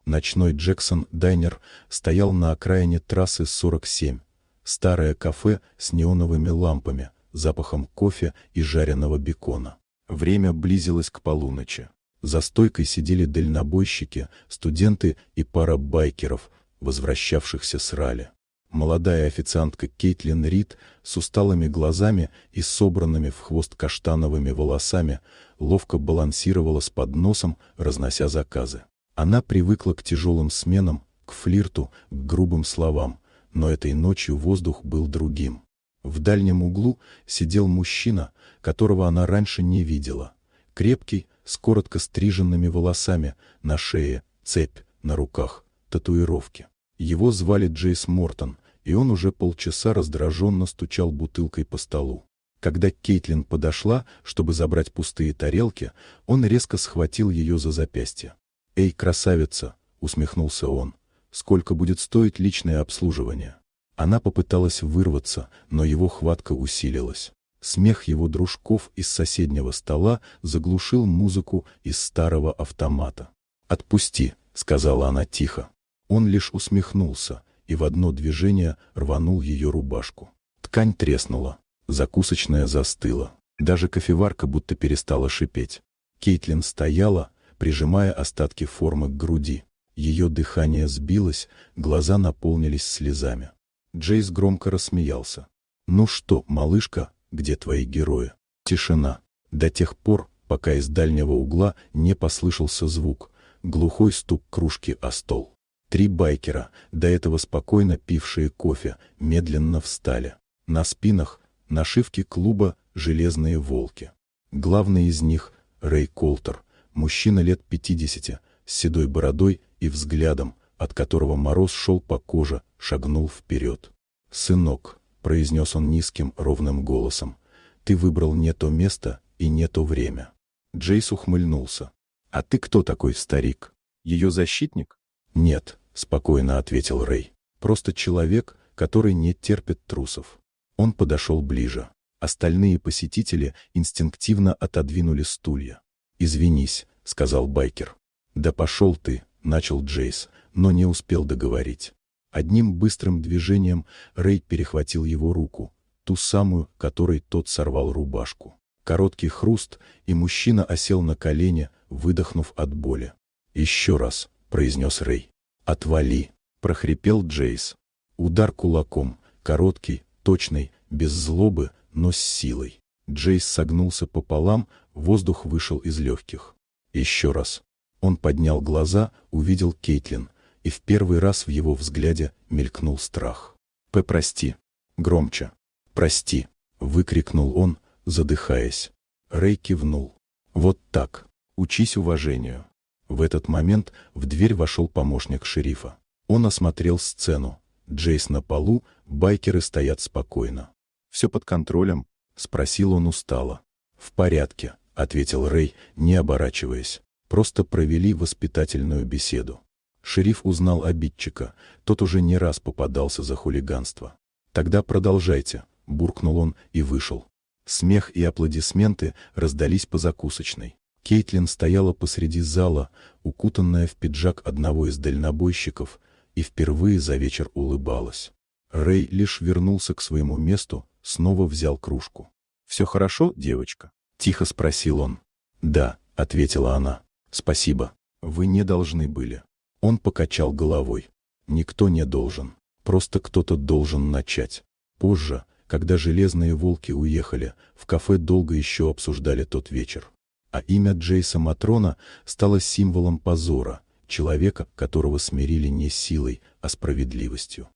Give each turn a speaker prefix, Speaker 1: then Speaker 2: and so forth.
Speaker 1: Ночной Джексон Дайнер стоял на окраине трассы 47. Старое кафе с неоновыми лампами, запахом кофе и жареного бекона. Время близилось к полуночи. За стойкой сидели дальнобойщики, студенты и пара байкеров, возвращавшихся с ралли. Молодая официантка Кейтлин Рид с усталыми глазами и собранными в хвост каштановыми волосами ловко балансировала с подносом, разнося заказы. Она привыкла к тяжелым сменам, к флирту, к грубым словам, но этой ночью воздух был другим. В дальнем углу сидел мужчина, которого она раньше не видела. Крепкий, с коротко стриженными волосами, на шее цепь, на руках татуировки. Его звали Джейс Мортон, и он уже полчаса раздраженно стучал бутылкой по столу. Когда Кейтлин подошла, чтобы забрать пустые тарелки, он резко схватил ее за запястье. «Эй, красавица!» — усмехнулся он. «Сколько будет стоить личное обслуживание?» Она попыталась вырваться, но его хватка усилилась. Смех его дружков из соседнего стола заглушил музыку из старого автомата. «Отпусти», — сказала она тихо. Он лишь усмехнулся и в одно движение рванул ее рубашку. Ткань треснула, закусочная застыла. Даже кофеварка будто перестала шипеть. Кейтлин стояла, прижимая остатки формы к груди. Ее дыхание сбилось, глаза наполнились слезами. Джейс громко рассмеялся. «Ну что, малышка, где твои герои?» Тишина. До тех пор, пока из дальнего угла не послышался звук, глухой стук кружки о стол. 3 байкера, до этого спокойно пившие кофе, медленно встали. На спинах нашивки клуба «Железные волки». Главный из них — Рэй Колтер, мужчина лет 50, с седой бородой и взглядом, от которого мороз шел по коже, шагнул вперед. «Сынок», — произнес он низким, ровным голосом, — «ты выбрал не то место и не то время». Джейс ухмыльнулся. «А ты кто такой, старик? Ее защитник?» «Нет», — спокойно ответил Рэй. «Просто человек, который не терпит трусов». Он подошел ближе. Остальные посетители инстинктивно отодвинули стулья. «Извинись», — сказал байкер. «Да пошел ты», — начал Джейс, но не успел договорить. Одним быстрым движением Рэй перехватил его руку, ту самую, которой тот сорвал рубашку. Короткий хруст, и мужчина осел на колени, выдохнув от боли. «Еще раз», — произнес Рэй. «Отвали», — прохрипел Джейс. Удар кулаком, короткий, точный, без злобы, но с силой. Джейс согнулся пополам, воздух вышел из легких. «Еще раз». Он поднял глаза, увидел Кейтлин, и в первый раз в его взгляде мелькнул страх. «Прости». Громче. «Прости», — выкрикнул он, задыхаясь. Рэй кивнул. «Вот так. Учись уважению». В этот момент в дверь вошел помощник шерифа. Он осмотрел сцену. Джейс на полу, байкеры стоят спокойно. «Все под контролем?» — спросил он устало. «В порядке», — ответил Рэй, не оборачиваясь. «Просто провели воспитательную беседу». Шериф узнал обидчика, тот уже не раз попадался за хулиганство. «Тогда продолжайте», — буркнул он и вышел. Смех и аплодисменты раздались по закусочной. Кейтлин стояла посреди зала, укутанная в пиджак одного из дальнобойщиков, и впервые за вечер улыбалась. Рэй лишь вернулся к своему месту, снова взял кружку. «Все хорошо, девочка?» — тихо спросил он. «Да», — ответила она. «Спасибо. Вы не должны были». Он покачал головой. «Никто не должен. Просто кто-то должен начать». Позже, когда «Железные волки» уехали, в кафе долго еще обсуждали тот вечер. А имя Джейса Матрона стало символом позора, человека, которого смирили не силой, а справедливостью.